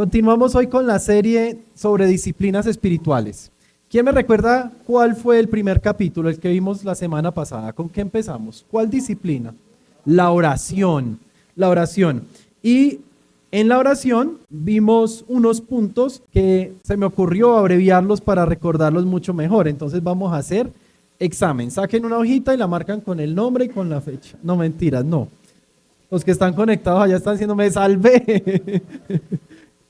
Continuamos hoy con la serie sobre disciplinas espirituales. ¿Quién me recuerda cuál fue el primer capítulo, el que vimos la semana pasada? ¿Con qué empezamos? ¿Cuál disciplina? La oración. La oración. Y en la oración vimos unos puntos que se me ocurrió abreviarlos para recordarlos mucho mejor. Entonces vamos a hacer examen. Saquen una hojita y la marcan con el nombre y con la fecha. No, mentiras, no. Los que están conectados allá están diciendo, me salvé.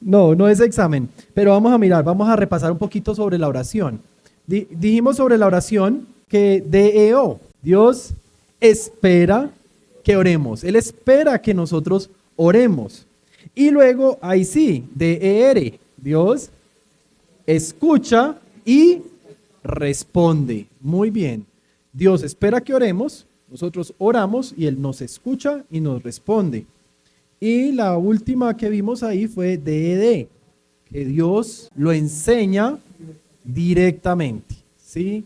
No, no es examen, pero vamos a mirar, vamos a repasar un poquito sobre la oración. Dijimos sobre la oración que DEO, Dios espera que oremos, Él espera que nosotros oremos. Y luego, ahí sí, DER, Dios escucha y responde. Muy bien, Dios espera que oremos, nosotros oramos y Él nos escucha y nos responde. Y la última que vimos ahí fue DED, que Dios lo enseña directamente, ¿sí?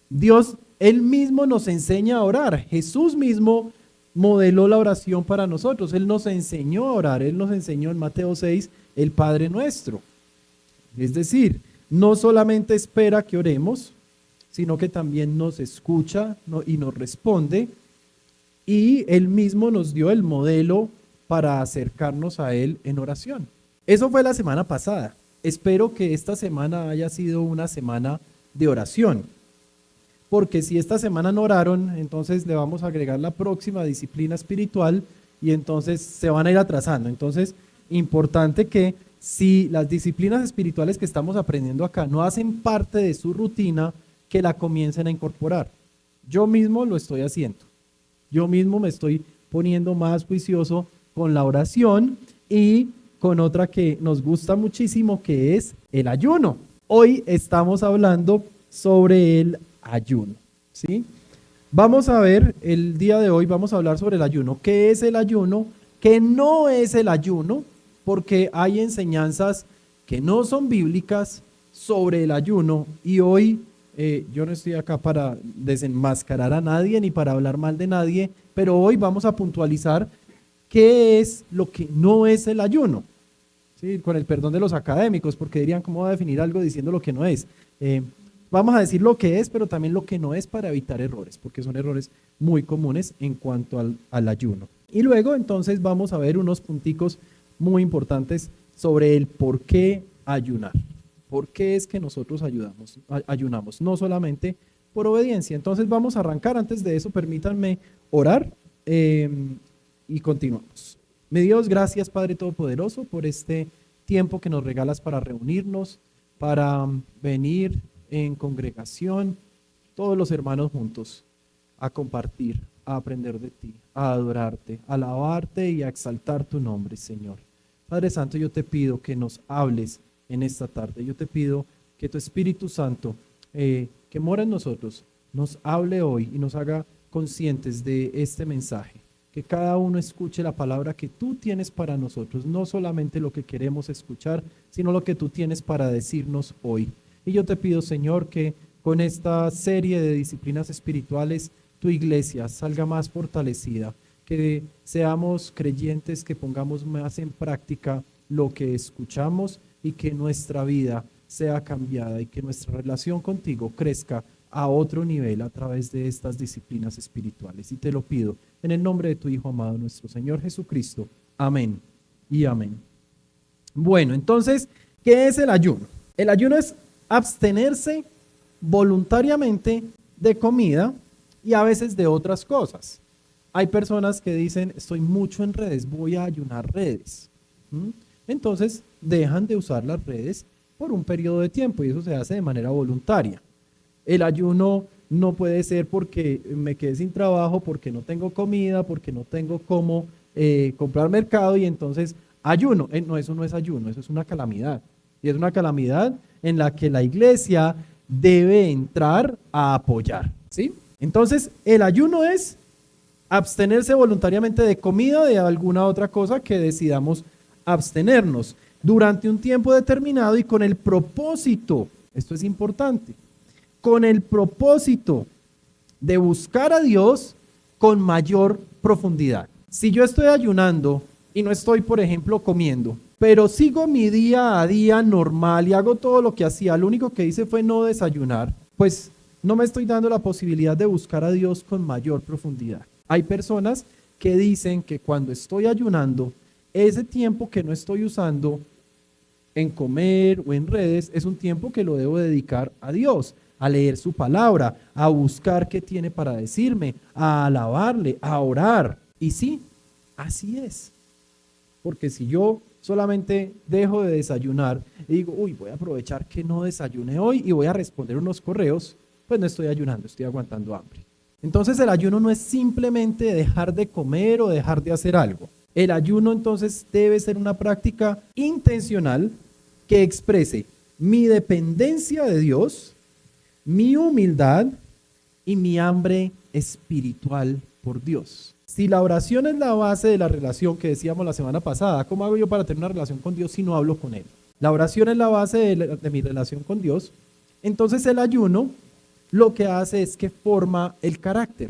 Dios, Él mismo nos enseña a orar. Jesús mismo modeló la oración para nosotros. Él nos enseñó a orar. Él nos enseñó en Mateo 6 el Padre Nuestro. Es decir, no solamente espera que oremos, sino que también nos escucha y nos responde. Y Él mismo nos dio el modelo para acercarnos a Él en oración. Eso fue la semana pasada. Espero que esta semana haya sido una semana de oración, porque si esta semana no oraron, entonces le vamos a agregar la próxima disciplina espiritual y entonces se van a ir atrasando. Entonces, importante que si las disciplinas espirituales que estamos aprendiendo acá no hacen parte de su rutina, que la comiencen a incorporar. Yo mismo lo estoy haciendo. Yo mismo me estoy poniendo más juicioso con la oración y con otra que nos gusta muchísimo, que es el ayuno. Hoy estamos hablando sobre el ayuno, ¿sí? Vamos a ver, el día de hoy vamos a hablar sobre el ayuno. ¿Qué es el ayuno? ¿Qué no es el ayuno? Porque hay enseñanzas que no son bíblicas sobre el ayuno y hoy yo no estoy acá para desenmascarar a nadie ni para hablar mal de nadie, pero hoy vamos a puntualizar qué es lo que no es el ayuno, ¿sí? Con el perdón de los académicos, porque dirían, ¿cómo va a definir algo diciendo lo que no es? Vamos a decir lo que es, pero también lo que no es para evitar errores, porque son errores muy comunes en cuanto al ayuno. Y luego entonces vamos a ver unos punticos muy importantes sobre el por qué ayunar. ¿Por qué es que nosotros ayunamos? No solamente por obediencia. Entonces vamos a arrancar. Antes de eso, permítanme orar y continuamos. Mi Dios, gracias Padre Todopoderoso por este tiempo que nos regalas para reunirnos, para venir en congregación, todos los hermanos juntos, a compartir, a aprender de ti, a adorarte, a alabarte y a exaltar tu nombre, Señor. Padre Santo, yo te pido que nos hables en esta tarde. Yo te pido que tu Espíritu Santo, que mora en nosotros, nos hable hoy y nos haga conscientes de este mensaje. Que cada uno escuche la palabra que tú tienes para nosotros, no solamente lo que queremos escuchar, sino lo que tú tienes para decirnos hoy. Y yo te pido, Señor, que con esta serie de disciplinas espirituales, tu iglesia salga más fortalecida, que seamos creyentes, que pongamos más en práctica lo que escuchamos y que nuestra vida sea cambiada y que nuestra relación contigo crezca a otro nivel a través de estas disciplinas espirituales. Y te lo pido en el nombre de tu Hijo amado, nuestro Señor Jesucristo. Amén y amén. Bueno, entonces, ¿qué es el ayuno? El ayuno es abstenerse voluntariamente de comida y a veces de otras cosas. Hay personas que dicen, estoy mucho en redes, voy a ayunar redes. Entonces, dejan de usar las redes por un periodo de tiempo y eso se hace de manera voluntaria. El ayuno no puede ser porque me quedé sin trabajo, porque no tengo comida, porque no tengo cómo comprar mercado y entonces ayuno. No, eso no es ayuno, eso es una calamidad. Y es una calamidad en la que la iglesia debe entrar a apoyar, ¿sí? Entonces, el ayuno es abstenerse voluntariamente de comida o de alguna otra cosa que decidamos abstenernos durante un tiempo determinado y con el propósito, esto es importante, con el propósito de buscar a Dios con mayor profundidad. Si yo estoy ayunando y no estoy, por ejemplo, comiendo, pero sigo mi día a día normal y hago todo lo que hacía, lo único que hice fue no desayunar, pues no me estoy dando la posibilidad de buscar a Dios con mayor profundidad. Hay personas que dicen que cuando estoy ayunando, ese tiempo que no estoy usando en comer o en redes es un tiempo que lo debo dedicar a Dios, a leer su palabra, a buscar qué tiene para decirme, a alabarle, a orar. Y sí, así es. Porque si yo solamente dejo de desayunar y digo, uy, voy a aprovechar que no desayuné hoy y voy a responder unos correos, pues no estoy ayunando, estoy aguantando hambre. Entonces el ayuno no es simplemente dejar de comer o dejar de hacer algo. El ayuno entonces debe ser una práctica intencional que exprese mi dependencia de Dios, mi humildad y mi hambre espiritual por Dios. Si la oración es la base de la relación que decíamos la semana pasada, ¿cómo hago yo para tener una relación con Dios si no hablo con Él? La oración es la base de mi relación con Dios. Entonces el ayuno lo que hace es que forma el carácter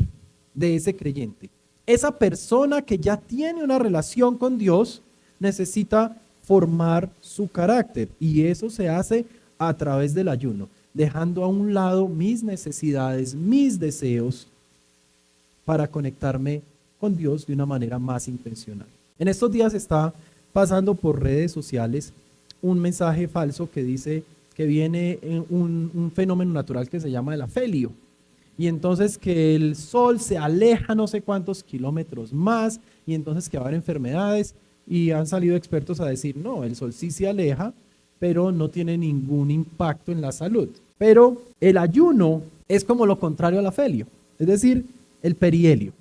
de ese creyente. Esa persona que ya tiene una relación con Dios necesita formar su carácter y eso se hace a través del ayuno, dejando a un lado mis necesidades, mis deseos para conectarme con Dios de una manera más intencional. En estos días está pasando por redes sociales un mensaje falso que dice que viene un fenómeno natural que se llama el afelio. Y entonces que el sol se aleja no sé cuántos kilómetros más y entonces que va a haber enfermedades y han salido expertos a decir, no, el sol sí se aleja, pero no tiene ningún impacto en la salud. Pero el ayuno es como lo contrario al afelio, es decir, el perihelio,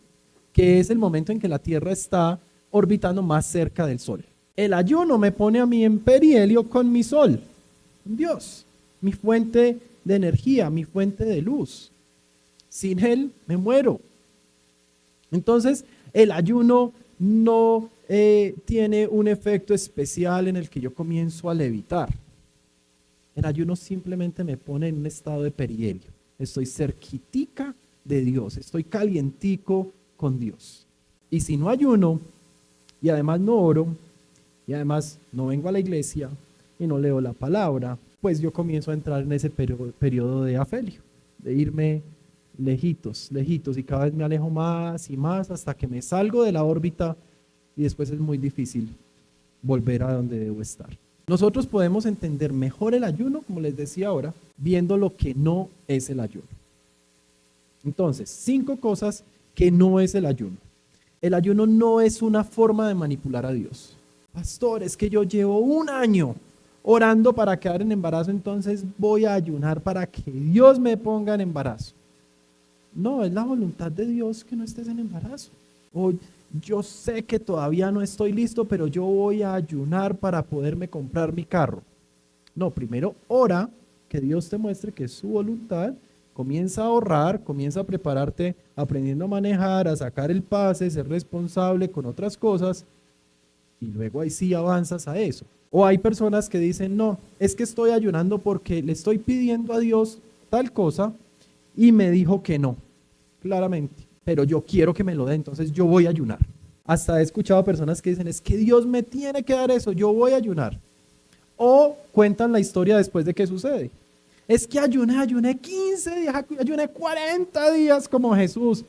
que es el momento en que la Tierra está orbitando más cerca del sol. El ayuno me pone a mí en perihelio con mi sol, Dios, mi fuente de energía, mi fuente de luz. Sin Él me muero. Entonces, el ayuno no tiene un efecto especial en el que yo comienzo a levitar. El ayuno simplemente me pone en un estado de perihelio. Estoy cerquitica de Dios, estoy calientico con Dios. Y si no ayuno, y además no oro, y además no vengo a la iglesia, y no leo la palabra, pues yo comienzo a entrar en ese periodo de afelio, de irme lejitos, lejitos, y cada vez me alejo más y más hasta que me salgo de la órbita y después es muy difícil volver a donde debo estar. Nosotros podemos entender mejor el ayuno, como les decía ahora, viendo lo que no es el ayuno. Entonces, 5 cosas que no es el ayuno. El ayuno no es una forma de manipular a Dios. Pastor, es que yo llevo 1 año orando para quedar en embarazo, entonces voy a ayunar para que Dios me ponga en embarazo. No, es la voluntad de Dios que no estés en embarazo. O yo sé que todavía no estoy listo, pero yo voy a ayunar para poderme comprar mi carro. No, primero ora, que Dios te muestre que es su voluntad, comienza a ahorrar, comienza a prepararte aprendiendo a manejar, a sacar el pase, ser responsable con otras cosas y luego ahí sí avanzas a eso. O hay personas que dicen, no, es que estoy ayunando porque le estoy pidiendo a Dios tal cosa y me dijo que no, claramente, pero yo quiero que me lo dé, entonces yo voy a ayunar. Hasta he escuchado personas que dicen, es que Dios me tiene que dar eso, yo voy a ayunar. O cuentan la historia después de que sucede. Es que ayuné 15 días, ayuné 40 días como Jesús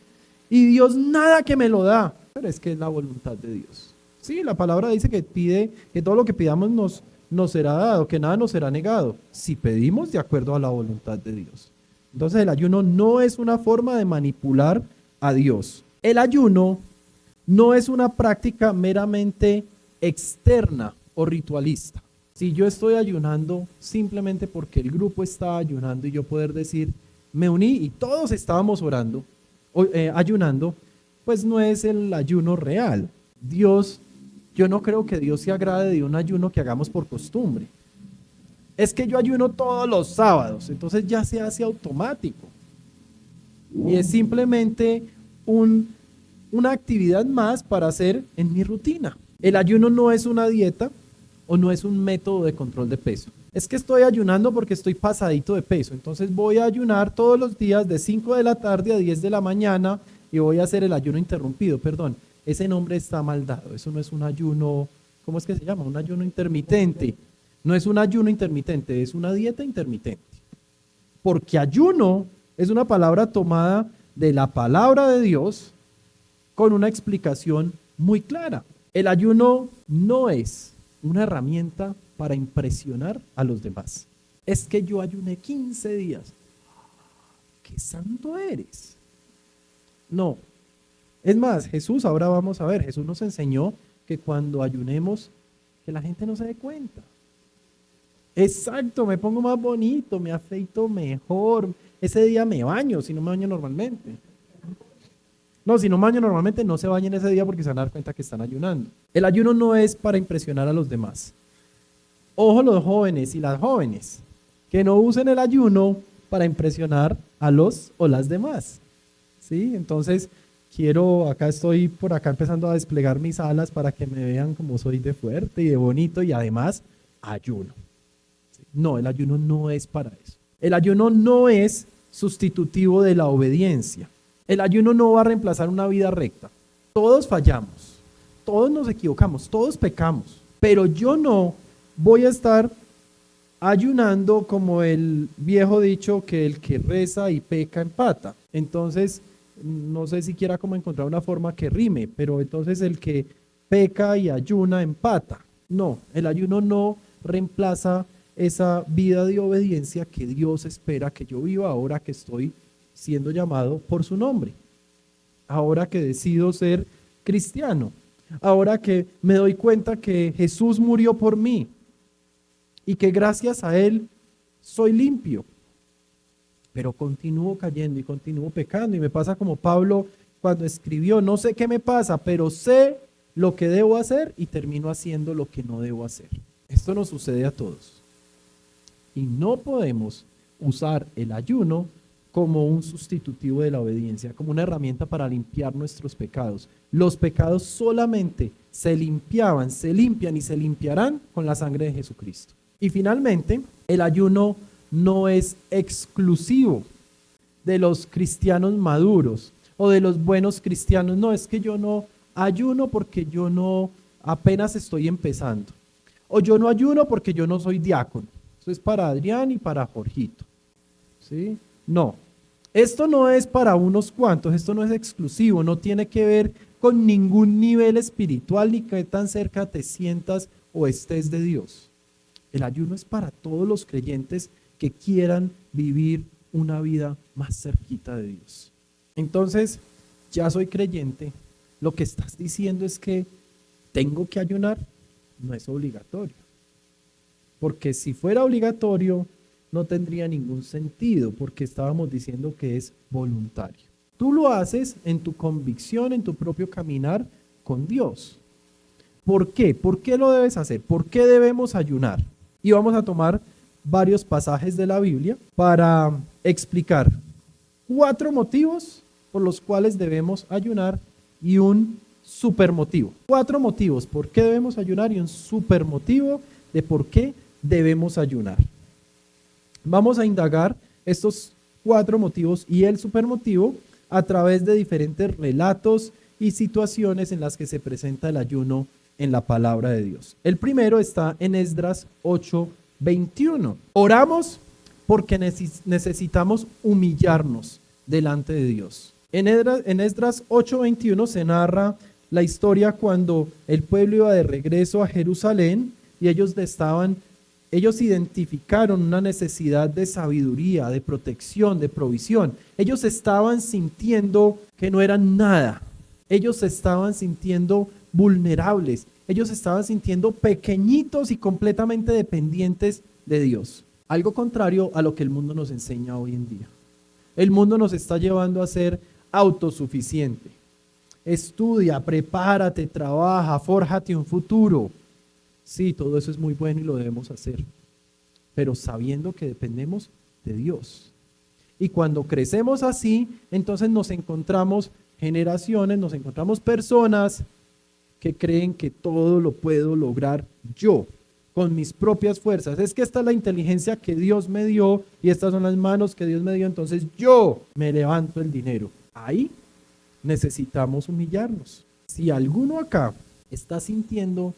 y Dios nada que me lo da, pero es que es la voluntad de Dios. Sí, la palabra dice que pide que todo lo que pidamos nos será dado, que nada nos será negado, si pedimos de acuerdo a la voluntad de Dios. Entonces el ayuno no es una forma de manipular a Dios. El ayuno no es una práctica meramente externa o ritualista. Si yo estoy ayunando simplemente porque el grupo está ayunando y yo poder decir, me uní y todos estábamos orando, ayunando, pues no es el ayuno real. Yo no creo que Dios se agrade de un ayuno que hagamos por costumbre. Es que yo ayuno todos los sábados, entonces ya se hace automático. Y es simplemente una actividad más para hacer en mi rutina. El ayuno no es una dieta o no es un método de control de peso. Es que estoy ayunando porque estoy pasadito de peso, entonces voy a ayunar todos los días de 5 de la tarde a 10 de la mañana y voy a hacer el ayuno interrumpido, perdón. Ese nombre está mal dado, eso no es un ayuno ¿cómo es que se llama? Un ayuno intermitente. No es un ayuno intermitente, es una dieta intermitente. Porque ayuno es una palabra tomada de la palabra de Dios con una explicación muy clara. El ayuno no es una herramienta para impresionar a los demás. Es que yo ayuné 15 días. ¡Qué santo eres! No. Es más, Jesús, ahora vamos a ver, Jesús nos enseñó que cuando ayunemos, que la gente no se dé cuenta. Exacto, me pongo más bonito, me afeito mejor. Ese día me baño, si no me baño normalmente. No, si no me baño normalmente, no se bañen ese día porque se van a dar cuenta que están ayunando. El ayuno no es para impresionar a los demás. Ojo los jóvenes y las jóvenes, que no usen el ayuno para impresionar a los o las demás. ¿Sí? Entonces, acá estoy por acá empezando a desplegar mis alas para que me vean como soy de fuerte y de bonito y además ayuno. No, el ayuno no es para eso. El ayuno no es sustitutivo de la obediencia. El ayuno no va a reemplazar una vida recta. Todos fallamos, todos nos equivocamos, todos pecamos, pero yo no voy a estar ayunando como el viejo dicho que el que reza y peca empata. Entonces, no sé siquiera cómo encontrar una forma que rime, pero entonces el que peca y ayuna empata. No, el ayuno no reemplaza esa vida de obediencia que Dios espera que yo viva ahora que estoy siendo llamado por su nombre. Ahora que decido ser cristiano. Ahora que me doy cuenta que Jesús murió por mí y que gracias a Él soy limpio. Pero continúo cayendo y continúo pecando y me pasa como Pablo cuando escribió, no sé qué me pasa, pero sé lo que debo hacer y termino haciendo lo que no debo hacer. Esto nos sucede a todos. Y no podemos usar el ayuno como un sustitutivo de la obediencia, como una herramienta para limpiar nuestros pecados. Los pecados solamente se limpian y se limpiarán con la sangre de Jesucristo. Y finalmente, el ayuno no es exclusivo de los cristianos maduros o de los buenos cristianos. No, es que yo no ayuno porque yo no apenas estoy empezando. O yo no ayuno porque yo no soy diácono. Eso es para Adrián y para Jorgito. ¿Sí? No. Esto no es para unos cuantos, esto no es exclusivo, no tiene que ver con ningún nivel espiritual ni qué tan cerca te sientas o estés de Dios. El ayuno es para todos los creyentes que quieran vivir una vida más cerquita de Dios. Entonces, ya soy creyente, lo que estás diciendo es que tengo que ayunar, no es obligatorio. Porque si fuera obligatorio, no tendría ningún sentido, porque estábamos diciendo que es voluntario. Tú lo haces en tu convicción, en tu propio caminar con Dios. ¿Por qué? ¿Por qué lo debes hacer? ¿Por qué debemos ayunar? Y vamos a tomar varios pasajes de la Biblia para explicar 4 motivos por los cuales debemos ayunar y un supermotivo. 4 motivos por qué debemos ayunar y un supermotivo de por qué debemos ayunar. Vamos a indagar estos 4 motivos y el supermotivo a través de diferentes relatos y situaciones en las que se presenta el ayuno en la palabra de Dios. El primero está en Esdras 8:21. Oramos porque necesitamos humillarnos delante de Dios. En Esdras 8:21 se narra la historia cuando el pueblo iba de regreso a Jerusalén y ellos identificaron una necesidad de sabiduría, de protección, de provisión. Ellos estaban sintiendo que no eran nada. Ellos se estaban sintiendo vulnerables. Ellos estaban sintiendo pequeñitos y completamente dependientes de Dios. Algo contrario a lo que el mundo nos enseña hoy en día. El mundo nos está llevando a ser autosuficiente. Estudia, prepárate, trabaja, fórjate un futuro. Sí, todo eso es muy bueno y lo debemos hacer, pero sabiendo que dependemos de Dios. Y cuando crecemos así, entonces nos encontramos generaciones, nos encontramos personas que creen que todo lo puedo lograr yo, con mis propias fuerzas. Es que esta es la inteligencia que Dios me dio y estas son las manos que Dios me dio, entonces yo me levanto el dinero. Ahí necesitamos humillarnos. Si alguno acá está sintiendo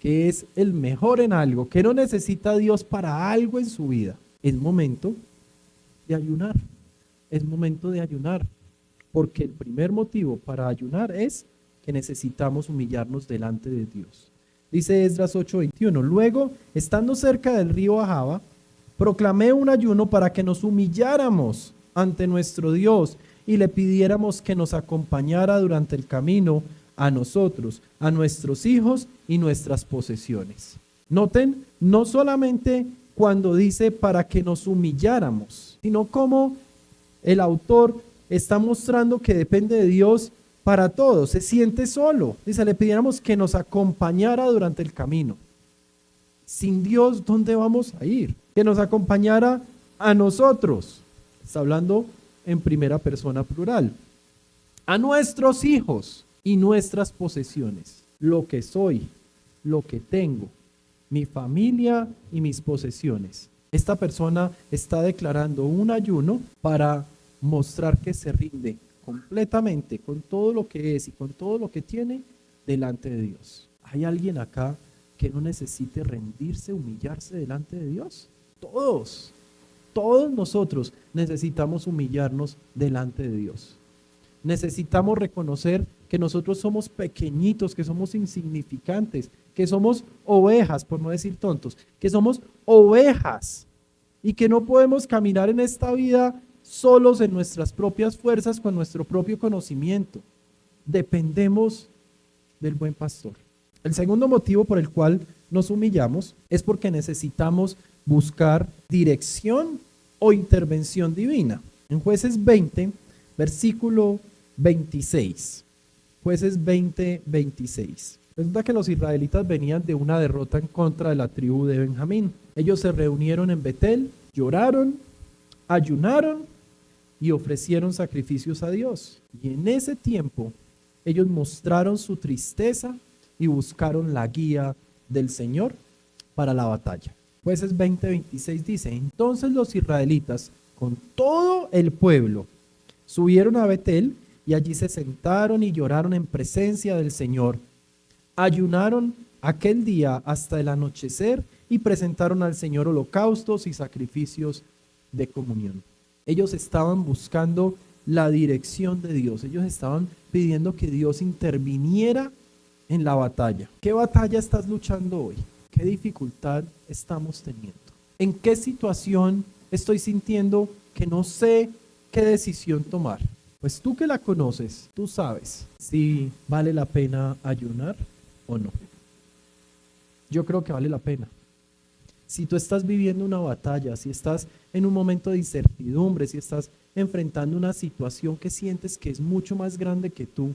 que es el mejor en algo, que no necesita a Dios para algo en su vida, es momento de ayunar. Es momento de ayunar, porque el primer motivo para ayunar es que necesitamos humillarnos delante de Dios. Dice Esdras 8:21, luego, estando cerca del río Ahava, proclamé un ayuno para que nos humilláramos ante nuestro Dios y le pidiéramos que nos acompañara durante el camino a nosotros, a nuestros hijos y nuestras posesiones. Noten, no solamente cuando dice para que nos humilláramos, sino como el autor está mostrando que depende de Dios para todo, se siente solo. Dice, le pidiéramos que nos acompañara durante el camino. Sin Dios, ¿dónde vamos a ir? Que nos acompañara a nosotros. Está hablando en primera persona plural. A nuestros hijos y nuestras posesiones. Lo que soy, lo que tengo, mi familia y mis posesiones. Esta persona está declarando un ayuno para mostrar que se rinde completamente con todo lo que es y con todo lo que tiene delante de Dios. ¿Hay alguien acá que no necesite rendirse, humillarse delante de Dios? Todos nosotros necesitamos humillarnos delante de Dios. Necesitamos reconocer que nosotros somos pequeñitos, que somos insignificantes, que somos ovejas, por no decir tontos, que somos ovejas y que no podemos caminar en esta vida solos en nuestras propias fuerzas, con nuestro propio conocimiento. Dependemos del buen pastor. El segundo motivo por el cual nos humillamos es porque necesitamos buscar dirección o intervención divina. En Jueces 20, versículo 26. Jueces 20, 26. Resulta que los israelitas venían de una derrota en contra de la tribu de Benjamín. Ellos se reunieron en Betel, lloraron, ayunaron y ofrecieron sacrificios a Dios. Y en ese tiempo ellos mostraron su tristeza y buscaron la guía del Señor para la batalla. Jueces 20:26 dice, entonces los israelitas con todo el pueblo subieron a Betel y allí se sentaron y lloraron en presencia del Señor. Ayunaron aquel día hasta el anochecer y presentaron al Señor holocaustos y sacrificios de comunión. Ellos estaban buscando la dirección de Dios. Ellos estaban pidiendo que Dios interviniera en la batalla. ¿Qué batalla estás luchando hoy? ¿Qué dificultad estamos teniendo? ¿En qué situación estoy sintiendo que no sé qué decisión tomar? Pues tú que la conoces, tú sabes si vale la pena ayunar o no. Yo creo que vale la pena. Si tú estás viviendo una batalla, si estás en un momento de incertidumbre, si estás enfrentando una situación que sientes que es mucho más grande que tú,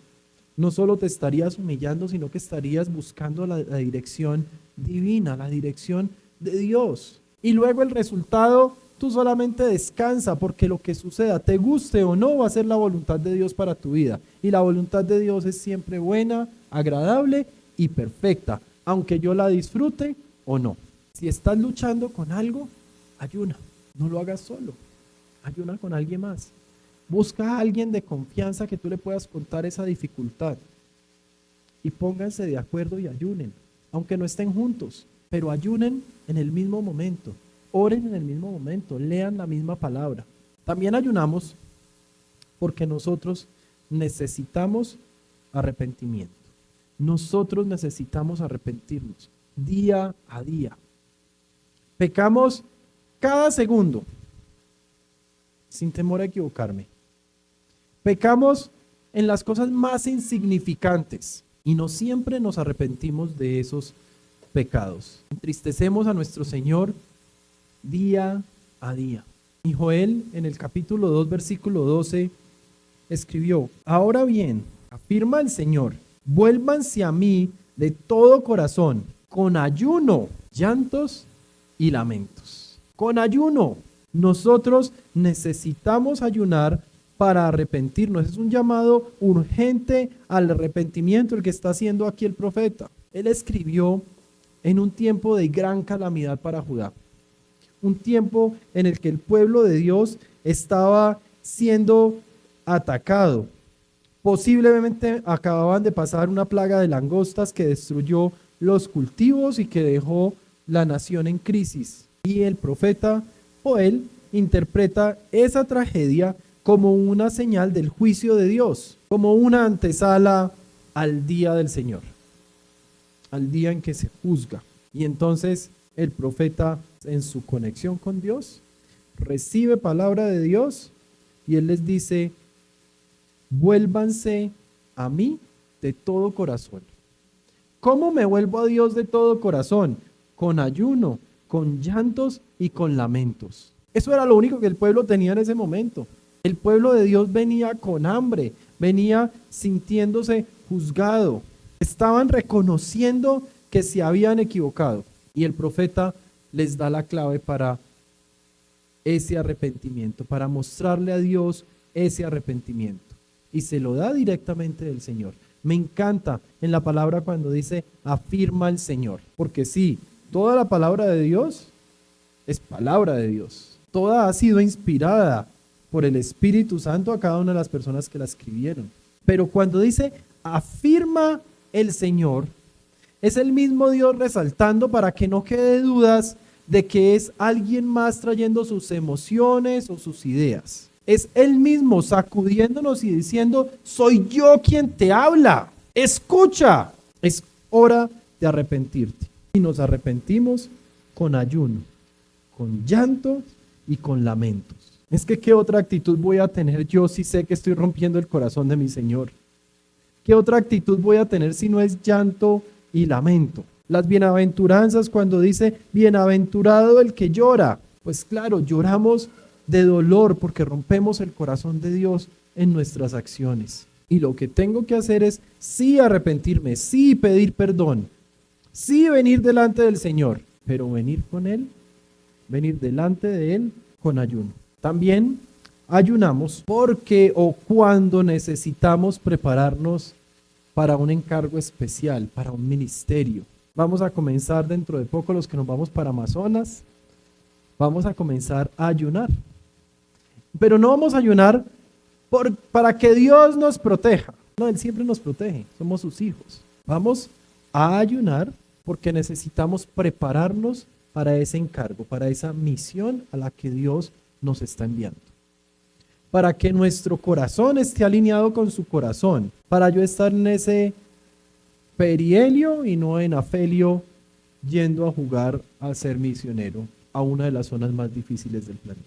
no solo te estarías humillando, sino que estarías buscando la dirección divina, la dirección de Dios. Y luego el resultado, tú solamente descansa, porque lo que suceda, te guste o no, va a ser la voluntad de Dios para tu vida. Y la voluntad de Dios es siempre buena, agradable y perfecta, aunque yo la disfrute o no. Si estás luchando con algo, ayuna, no lo hagas solo, ayuna con alguien más. Busca a alguien de confianza que tú le puedas contar esa dificultad y pónganse de acuerdo y ayunen, aunque no estén juntos, pero ayunen en el mismo momento, oren en el mismo momento, lean la misma palabra. También ayunamos porque nosotros necesitamos arrepentimiento. Nosotros necesitamos arrepentirnos día a día. Pecamos cada segundo, sin temor a equivocarme. Pecamos en las cosas más insignificantes y no siempre nos arrepentimos de esos pecados. Entristecemos a nuestro Señor día a día. Y Joel, en el capítulo 2, versículo 12, escribió, ahora bien, afirma el Señor, vuélvanse a mí de todo corazón, con ayuno, llantos y lamentos. Con ayuno. Nosotros necesitamos ayunar para arrepentirnos. Es un llamado urgente al arrepentimiento el que está haciendo aquí el profeta. Él escribió en un tiempo de gran calamidad para Judá. Un tiempo en el que el pueblo de Dios estaba siendo atacado. Posiblemente acababan de pasar una plaga de langostas que destruyó los cultivos y que dejó la nación en crisis. Y el profeta Joel interpreta esa tragedia como una señal del juicio de Dios, como una antesala al día del Señor, al día en que se juzga. Y entonces el profeta, en su conexión con Dios, recibe palabra de Dios y él les dice: vuélvanse a mí de todo corazón. ¿Cómo me vuelvo a Dios de todo corazón? Con ayuno, con llantos y con lamentos. Eso era lo único que el pueblo tenía en ese momento. El pueblo de Dios venía con hambre, venía sintiéndose juzgado. Estaban reconociendo que se habían equivocado. Y el profeta les da la clave para ese arrepentimiento, para mostrarle a Dios ese arrepentimiento. Y se lo da directamente del Señor. Me encanta en la palabra cuando dice afirma el Señor. Porque sí, toda la palabra de Dios es palabra de Dios. Toda ha sido inspirada por el Espíritu Santo a cada una de las personas que la escribieron. Pero cuando dice afirma el Señor, es el mismo Dios resaltando para que no quede dudas de que es alguien más trayendo sus emociones o sus ideas. Es Él mismo sacudiéndonos y diciendo: soy yo quien te habla, escucha, es hora de arrepentirte. Y nos arrepentimos con ayuno, con llanto y con lamentos. Es que ¿qué otra actitud voy a tener yo si sé que estoy rompiendo el corazón de mi Señor? ¿Qué otra actitud voy a tener si no es llanto y lamento? Las bienaventuranzas, cuando dice bienaventurado el que llora, pues claro, lloramos de dolor porque rompemos el corazón de Dios en nuestras acciones. Y lo que tengo que hacer es sí arrepentirme, sí pedir perdón, sí venir delante del Señor, pero venir con Él, venir delante de Él con ayuno. También ayunamos porque o cuando necesitamos prepararnos para un encargo especial, para un ministerio. Vamos a comenzar dentro de poco, los que nos vamos para Amazonas, vamos a comenzar a ayunar. Pero no vamos a ayunar para que Dios nos proteja. No, Él siempre nos protege, somos sus hijos. Vamos a ayunar porque necesitamos prepararnos para ese encargo, para esa misión a la que Dios nos está enviando. Para que nuestro corazón esté alineado con su corazón, para yo estar en ese perihelio y no en afelio yendo a jugar a ser misionero a una de las zonas más difíciles del planeta.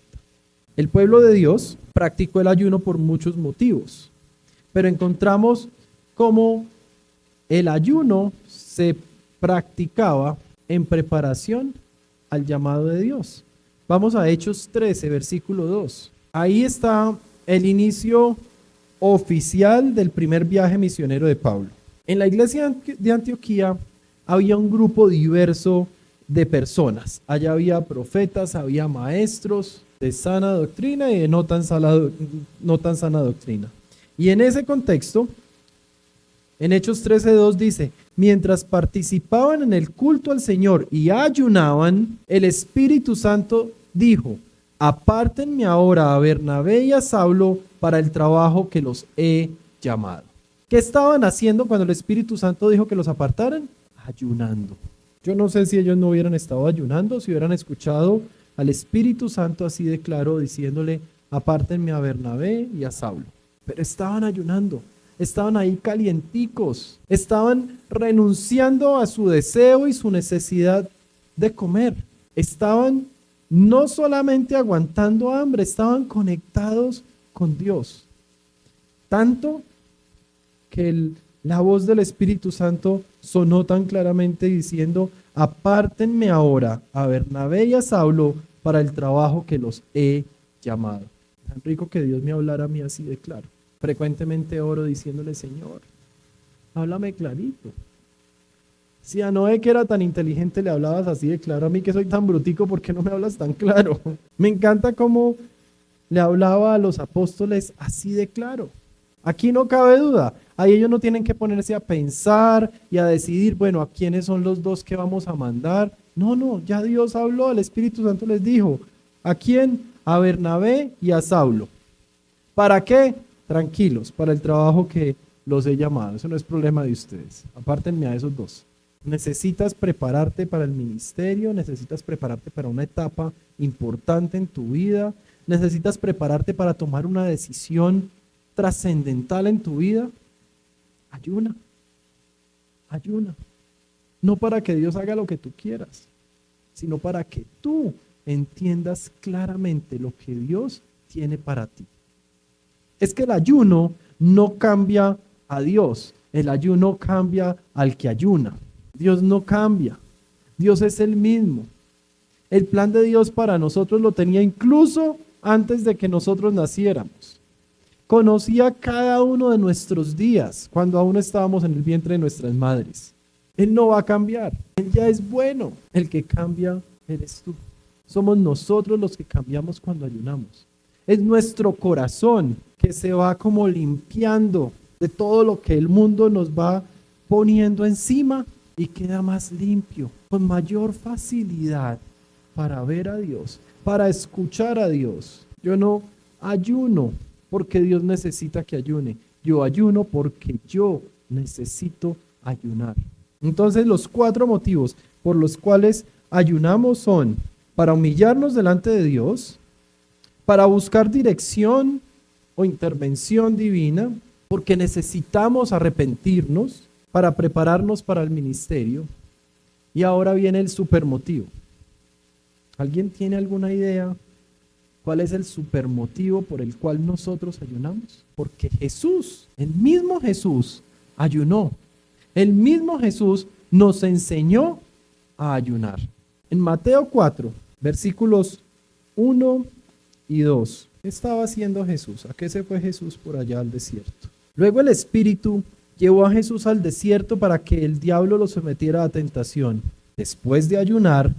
El pueblo de Dios practicó el ayuno por muchos motivos, pero encontramos cómo el ayuno se practicaba en preparación al llamado de Dios. Vamos a Hechos 13, versículo 2. Ahí está el inicio oficial del primer viaje misionero de Pablo. En la iglesia de Antioquía había un grupo diverso de personas. Allá había profetas, había maestros de sana doctrina y de no tan sana doctrina. Y en ese contexto, en Hechos 13:2 dice: mientras participaban en el culto al Señor y ayunaban, el Espíritu Santo dijo: apártenme ahora a Bernabé y a Saulo para el trabajo que los he llamado. ¿Qué estaban haciendo cuando el Espíritu Santo dijo que los apartaran? Ayunando. Yo no sé si ellos no hubieran estado ayunando, si hubieran escuchado al Espíritu Santo así de claro diciéndole: apártenme a Bernabé y a Saulo. Pero estaban ayunando, estaban ahí calienticos, estaban renunciando a su deseo y su necesidad de comer. Estaban no solamente aguantando hambre, estaban conectados con Dios. Tanto que la voz del Espíritu Santo sonó tan claramente diciendo: apártenme ahora a Bernabé y a Saulo para el trabajo que los he llamado. Tan rico que Dios me hablara a mí así de claro. Frecuentemente oro diciéndole: Señor, háblame clarito. Si a Noé, que era tan inteligente, le hablabas así de claro, a mí que soy tan brutico, ¿por qué no me hablas tan claro? Me encanta cómo le hablaba a los apóstoles así de claro. Aquí no cabe duda. Ahí ellos no tienen que ponerse a pensar y a decidir, bueno, ¿a quiénes son los dos que vamos a mandar? No, ya Dios habló, el Espíritu Santo les dijo: ¿a quién? A Bernabé y a Saulo. ¿Para qué? Tranquilos, para el trabajo que los he llamado. Eso no es problema de ustedes. Apártenme a esos dos. Necesitas prepararte para el ministerio, necesitas prepararte para una etapa importante en tu vida, necesitas prepararte para tomar una decisión trascendental en tu vida. Ayuna, ayuna. No para que Dios haga lo que tú quieras, sino para que tú entiendas claramente lo que Dios tiene para ti. Es que el ayuno no cambia a Dios, el ayuno cambia al que ayuna. Dios no cambia, Dios es el mismo. El plan de Dios para nosotros lo tenía incluso antes de que nosotros naciéramos. Conocía cada uno de nuestros días cuando aún estábamos en el vientre de nuestras madres. Él no va a cambiar, Él ya es bueno. El que cambia eres tú. Somos nosotros los que cambiamos cuando ayunamos. Es nuestro corazón que se va como limpiando de todo lo que el mundo nos va poniendo encima y queda más limpio, con mayor facilidad para ver a Dios, para escuchar a Dios. Yo no ayuno porque Dios necesita que ayune. Yo ayuno porque yo necesito ayunar. Entonces, los 4 motivos por los cuales ayunamos son para humillarnos delante de Dios, para buscar dirección o intervención divina, porque necesitamos arrepentirnos, para prepararnos para el ministerio. Y ahora viene el supermotivo. ¿Alguien tiene alguna idea cuál es el supermotivo por el cual nosotros ayunamos? Porque Jesús, el mismo Jesús, ayunó. El mismo Jesús nos enseñó a ayunar. En Mateo 4, versículos 1 y 2. ¿Qué estaba haciendo Jesús? ¿A qué se fue Jesús por allá al desierto? Luego el Espíritu llevó a Jesús al desierto para que el diablo lo sometiera a tentación. Después de ayunar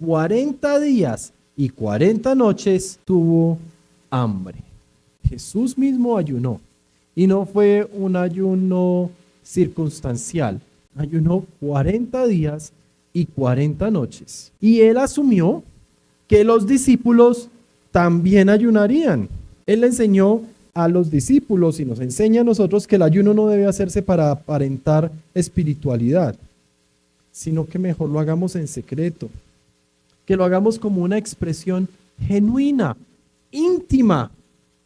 40 días y 40 noches tuvo hambre. Jesús mismo ayunó y no fue un ayuno circunstancial. Ayunó 40 días y 40 noches. Y él asumió que los discípulos también ayunarían. Él le enseñó a los discípulos y nos enseña a nosotros que el ayuno no debe hacerse para aparentar espiritualidad, sino que mejor lo hagamos en secreto, que lo hagamos como una expresión genuina, íntima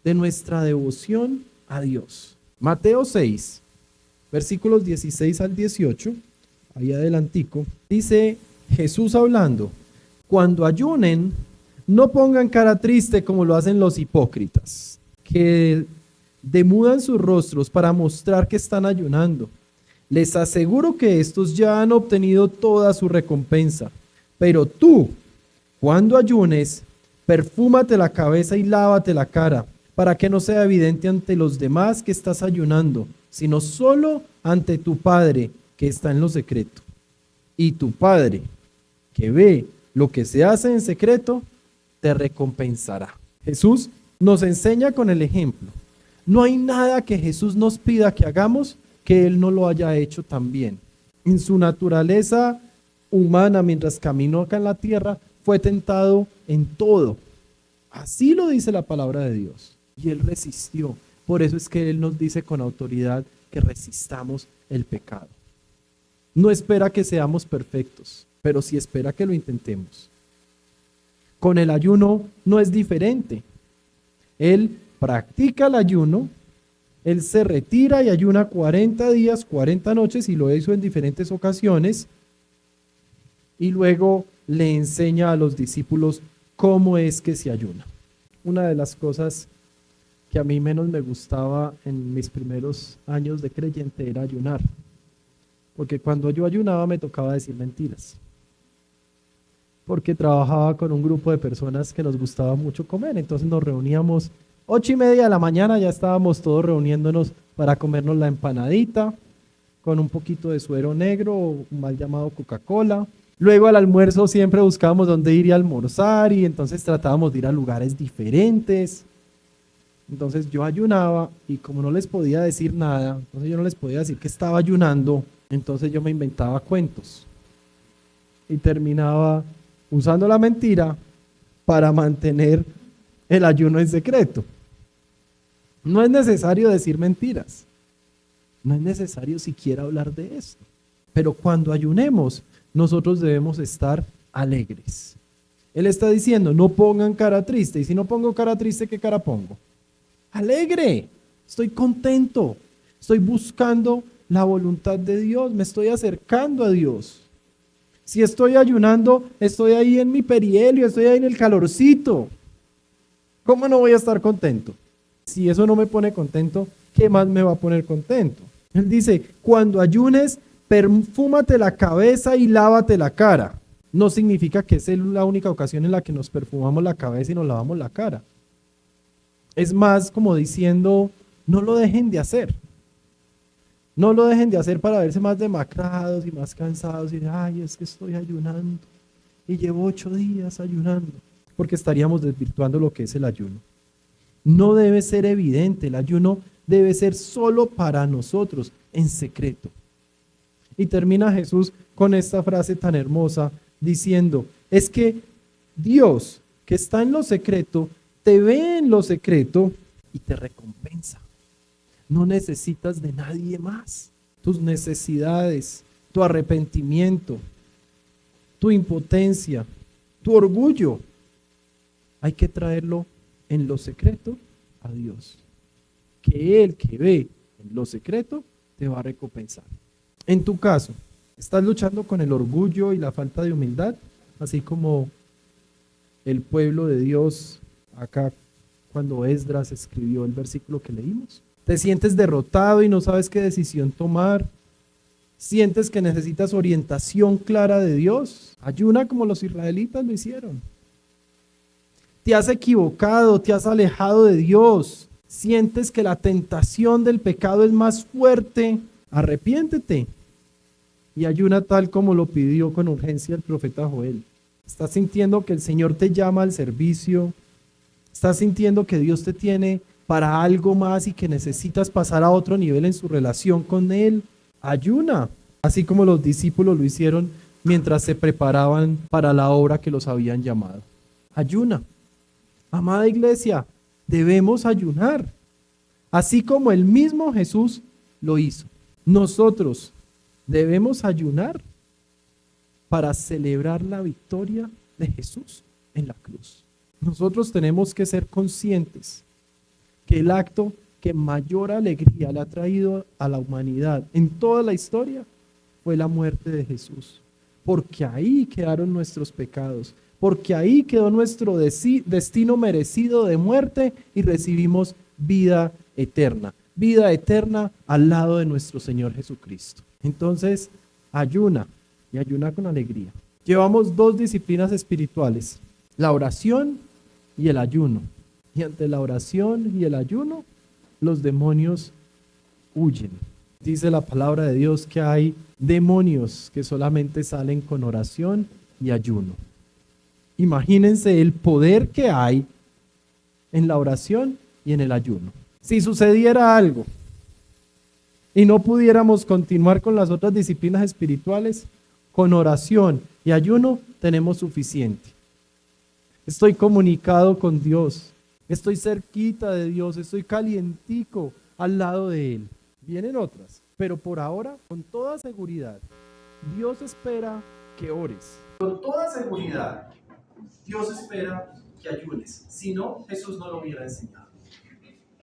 de nuestra devoción a Dios. Mateo 6, versículos 16 al 18, ahí adelantico, dice Jesús hablando: cuando ayunen, no pongan cara triste como lo hacen los hipócritas, que demudan sus rostros para mostrar que están ayunando. Les aseguro que estos ya han obtenido toda su recompensa. Pero tú, cuando ayunes, perfúmate la cabeza y lávate la cara, para que no sea evidente ante los demás que estás ayunando, sino solo ante tu Padre que está en lo secreto. Y tu Padre, que ve lo que se hace en secreto, te recompensará. Jesús nos enseña con el ejemplo. No hay nada que Jesús nos pida que hagamos que Él no lo haya hecho también. En su naturaleza humana, mientras caminó acá en la tierra, fue tentado en todo. Así lo dice la palabra de Dios. Y Él resistió. Por eso es que Él nos dice con autoridad que resistamos el pecado. No espera que seamos perfectos, pero sí espera que lo intentemos. Con el ayuno no es diferente. Él practica el ayuno, él se retira y ayuna 40 días, 40 noches, y lo hizo en diferentes ocasiones, y luego le enseña a los discípulos cómo es que se ayuna. Una de las cosas que a mí menos me gustaba en mis primeros años de creyente era ayunar, porque cuando yo ayunaba me tocaba decir mentiras, porque trabajaba con un grupo de personas que nos gustaba mucho comer. Entonces nos reuníamos 8:30 de la mañana, ya estábamos todos reuniéndonos para comernos la empanadita con un poquito de suero negro o mal llamado Coca-Cola. Luego al almuerzo siempre buscábamos dónde ir a almorzar, y entonces tratábamos de ir a lugares diferentes. Entonces yo ayunaba, y como no les podía decir nada, entonces yo no les podía decir que estaba ayunando, entonces yo me inventaba cuentos y terminaba usando la mentira para mantener el ayuno en secreto. No es necesario decir mentiras. No es necesario siquiera hablar de esto. Pero cuando ayunemos, nosotros debemos estar alegres. Él está diciendo, no pongan cara triste. Y si no pongo cara triste, ¿qué cara pongo? Alegre. Estoy contento. Estoy buscando la voluntad de Dios. Me estoy acercando a Dios. Si estoy ayunando, estoy ahí en mi perihelio, estoy ahí en el calorcito. ¿Cómo no voy a estar contento? Si eso no me pone contento, ¿qué más me va a poner contento? Él dice, cuando ayunes, perfúmate la cabeza y lávate la cara. No significa que esa es la única ocasión en la que nos perfumamos la cabeza y nos lavamos la cara. Es más como diciendo, no lo dejen de hacer. No lo dejen de hacer para verse más demacrados y más cansados y de, ay, es que estoy ayunando y llevo 8 días ayunando, porque estaríamos desvirtuando lo que es el ayuno. No debe ser evidente, el ayuno debe ser solo para nosotros, en secreto. Y termina Jesús con esta frase tan hermosa diciendo, es que Dios que está en lo secreto, te ve en lo secreto y te recompensa. No necesitas de nadie más. Tus necesidades, tu arrepentimiento, tu impotencia, tu orgullo, hay que traerlo en lo secreto a Dios. Que Él que ve en lo secreto te va a recompensar. En tu caso, ¿estás luchando con el orgullo y la falta de humildad? Así como el pueblo de Dios acá cuando Esdras escribió el versículo que leímos. ¿Te sientes derrotado y no sabes qué decisión tomar? ¿Sientes que necesitas orientación clara de Dios? Ayuna como los israelitas lo hicieron. ¿Te has equivocado? ¿Te has alejado de Dios? ¿Sientes que la tentación del pecado es más fuerte? Arrepiéntete y ayuna tal como lo pidió con urgencia el profeta Joel. ¿Estás sintiendo que el Señor te llama al servicio? ¿Estás sintiendo que Dios te tiene para algo más y que necesitas pasar a otro nivel en su relación con Él? Ayuna, así como los discípulos lo hicieron mientras se preparaban para la obra que los habían llamado. Ayuna. Amada iglesia, debemos ayunar, así como el mismo Jesús lo hizo. Nosotros debemos ayunar para celebrar la victoria de Jesús en la cruz. Nosotros tenemos que ser conscientes que el acto que mayor alegría le ha traído a la humanidad en toda la historia fue la muerte de Jesús, porque ahí quedaron nuestros pecados, porque ahí quedó nuestro destino merecido de muerte y recibimos vida eterna al lado de nuestro Señor Jesucristo. Entonces, ayuna y ayuna con alegría. Llevamos 2 disciplinas espirituales, la oración y el ayuno. Y ante la oración y el ayuno, los demonios huyen. Dice la palabra de Dios que hay demonios que solamente salen con oración y ayuno. Imagínense el poder que hay en la oración y en el ayuno. Si sucediera algo y no pudiéramos continuar con las otras disciplinas espirituales, con oración y ayuno tenemos suficiente. Estoy comunicado con Dios, estoy cerquita de Dios, estoy calientico al lado de Él. Vienen otras, pero por ahora, con toda seguridad, Dios espera que ores. Con toda seguridad, Dios espera que ayunes. Si no, Jesús no lo hubiera enseñado.